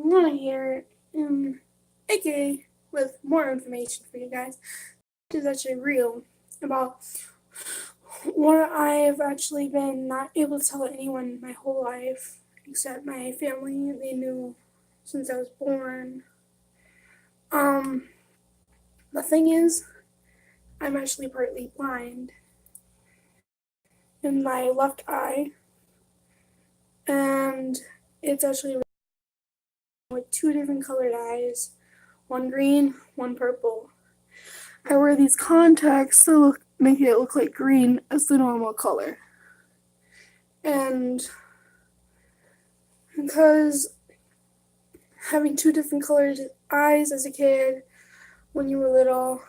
Luna here, aka with more information for you guys. This is actually real about what I've actually been not able to tell anyone my whole life, except my family. They knew since I was born. Um, the thing is, I'm actually partly blind in my left eye, and it's actually with two different colored eyes, one green, one purple. I wear these contacts to make it look like green as the normal color. And because having two different colored eyes as a kid when you were little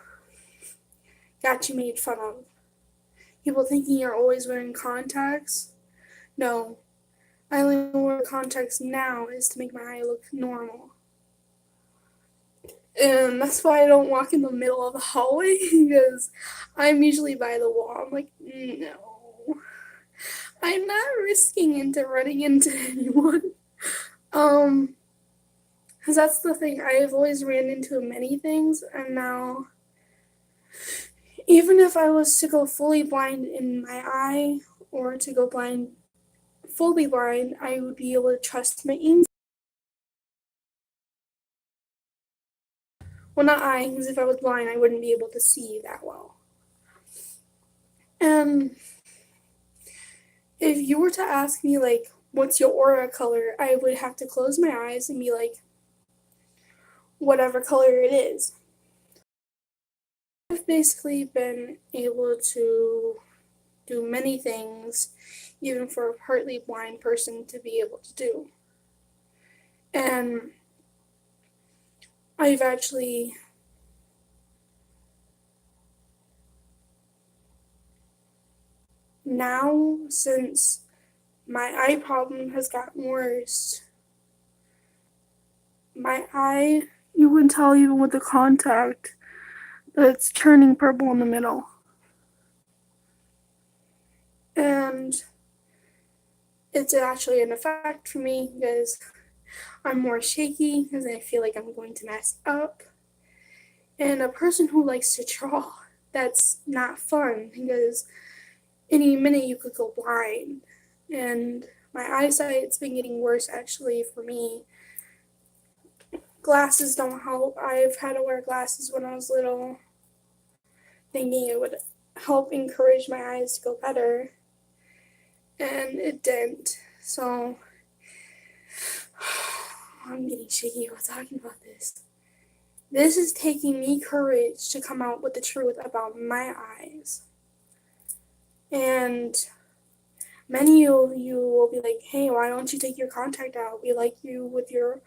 got you made fun of. People thinking you're always wearing contacts. No, I only wear contacts now is to make my eye look normal. And that's why I don't walk in the middle of the hallway because I'm usually by the wall. I'm like, no, I'm not risking into running into anyone. Because that's the thing. I've always ran into many things, and now, even if I was to go fully blind in my eye or to go fully blind, I would be able to trust my instinct. Well, not I, because if I was blind, I wouldn't be able to see that well. And if you were to ask me, like, what's your aura color, I would have to close my eyes and be like, whatever color it is. I've basically been able to do many things, even for a partly blind person to be able to do. And I've actually now, since my eye problem has gotten worse, my eye, you can tell even with the contact that it's turning purple in the middle. And it's actually an effect for me because I'm more shaky because I feel like I'm going to mess up. And a person who likes to draw, that's not fun because any minute you could go blind. And my eyesight's been getting worse actually for me. Glasses don't help. I've had to wear glasses when I was little, thinking it would help encourage my eyes to go better. And it didn't. So I'm getting shaky while talking about this. This is taking me courage to come out with the truth about my eyes. And many of you will be like, hey, why don't you take your contact out? We like you with your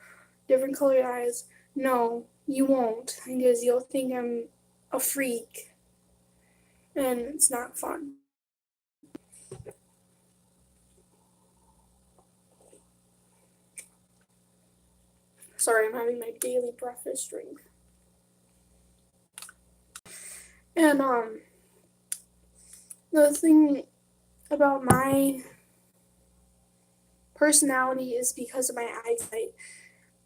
different colored eyes. No, you won't, because you'll think I'm a freak. And it's not fun. Sorry, I'm having my daily breakfast drink. And the thing about my personality is because of my eyesight.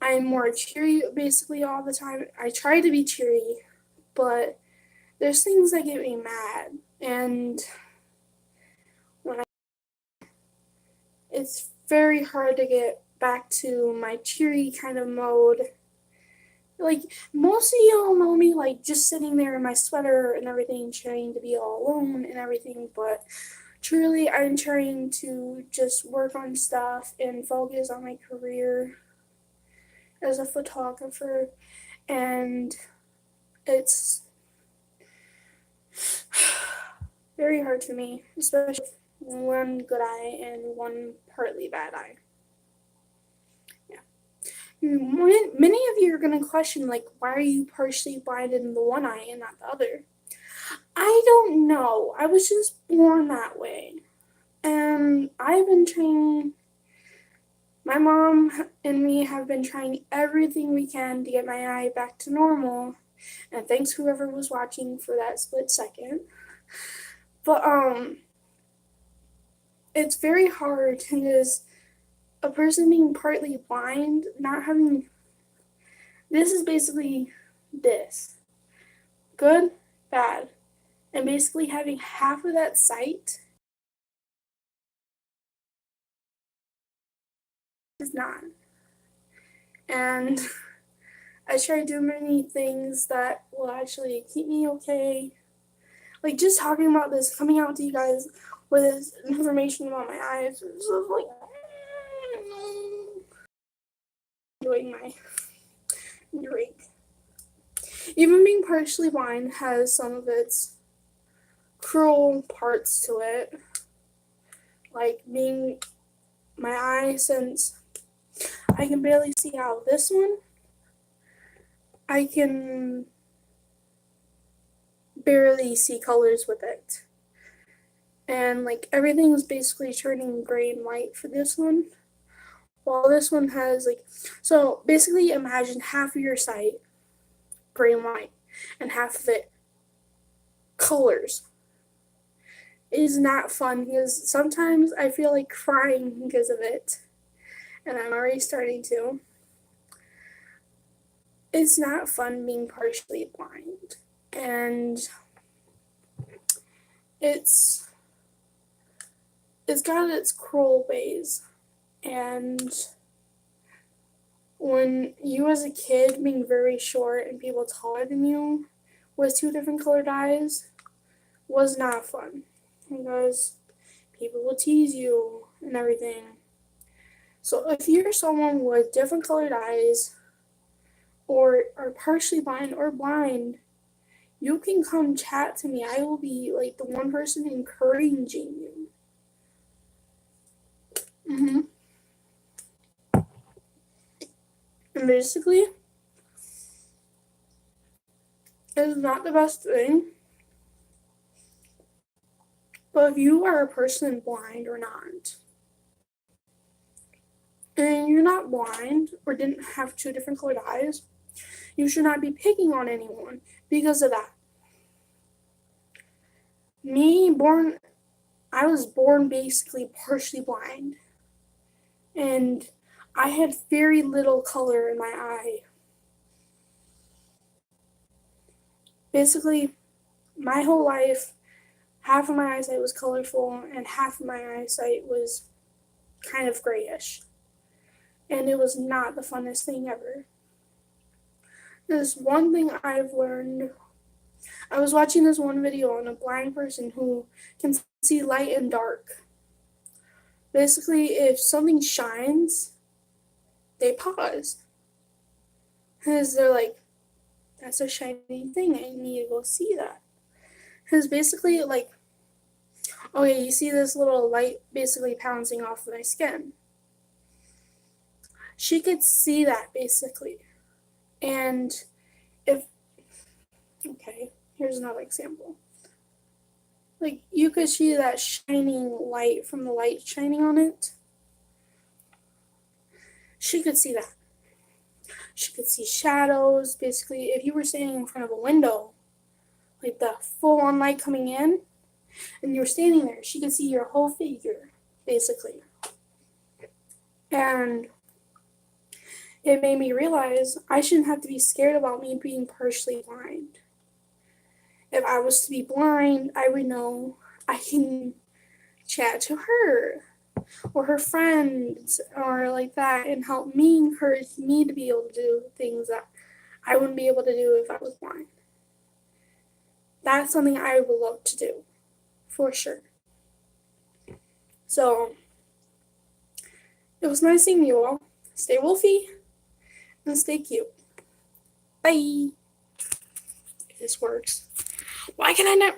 I'm more cheery basically all the time. I try to be cheery, but there's things that get me mad. And it's very hard to get back to my cheery kind of mode. Like, most of you know me, like, just sitting there in my sweater and everything, trying to be all alone and everything, but truly, I'm trying to just work on stuff and focus on my career as a photographer, and it's very hard for me, especially with one good eye and one partly bad eye. Yeah. Many of you are going to question, like, why are you partially blind in the one eye and not the other? I don't know. I was just born that way. And I've been trying, my mom and me have been trying everything we can to get my eye back to normal. And thanks whoever was watching for that split second. But it's very hard because a person being partly blind, not having, this is basically this, good, bad, and basically having half of that sight is not. And I try doing many things that will actually keep me okay. Like just talking about this, coming out to you guys with this information about my eyes, it's just like enjoying my drink. Even being partially blind has some of its cruel parts to it. Like being my eye, since I can barely see out of this one, I can barely see colors with it. And like everything is basically turning gray and white for this one. While this one has like, so basically imagine half of your sight gray and white and half of it colors. It is not fun because sometimes I feel like crying because of it. And I'm already starting to. It's not fun being partially blind. And it's got its cruel ways. And when you as a kid being very short and people taller than you with two different colored eyes was not fun. Because people will tease you and everything. So if you're someone with different colored eyes or are partially blind or blind, you can come chat to me. I will be like the one person encouraging you. And basically, it is not the best thing. But if you are a person blind or not, and you're not blind or didn't have two different colored eyes, you should not be picking on anyone because of that. I was born basically partially blind. And I had very little color in my eye. Basically, my whole life, half of my eyesight was colorful and half of my eyesight was kind of grayish. And it was not the funnest thing ever. There's one thing I've learned. I was watching this one video on a blind person who can see light and dark. Basically, if something shines, they pause. Because they're like, that's a shiny thing, I need to go see that. Because basically, like, okay, you see this little light basically bouncing off of my skin. She could see that basically. And okay, here's another example. Like, you could see that shining light from the light shining on it. She could see that. She could see shadows. Basically, if you were standing in front of a window, like the full-on light coming in, and you were standing there, she could see your whole figure, basically. And it made me realize I shouldn't have to be scared about me being partially blind. If I was to be blind, I would know I can chat to her or her friends or like that and help me, encourage me to be able to do things that I wouldn't be able to do if I was blind. That's something I would love to do, for sure. So, it was nice seeing you all. Stay wolfy and stay cute. Bye. If this works. Why can I not?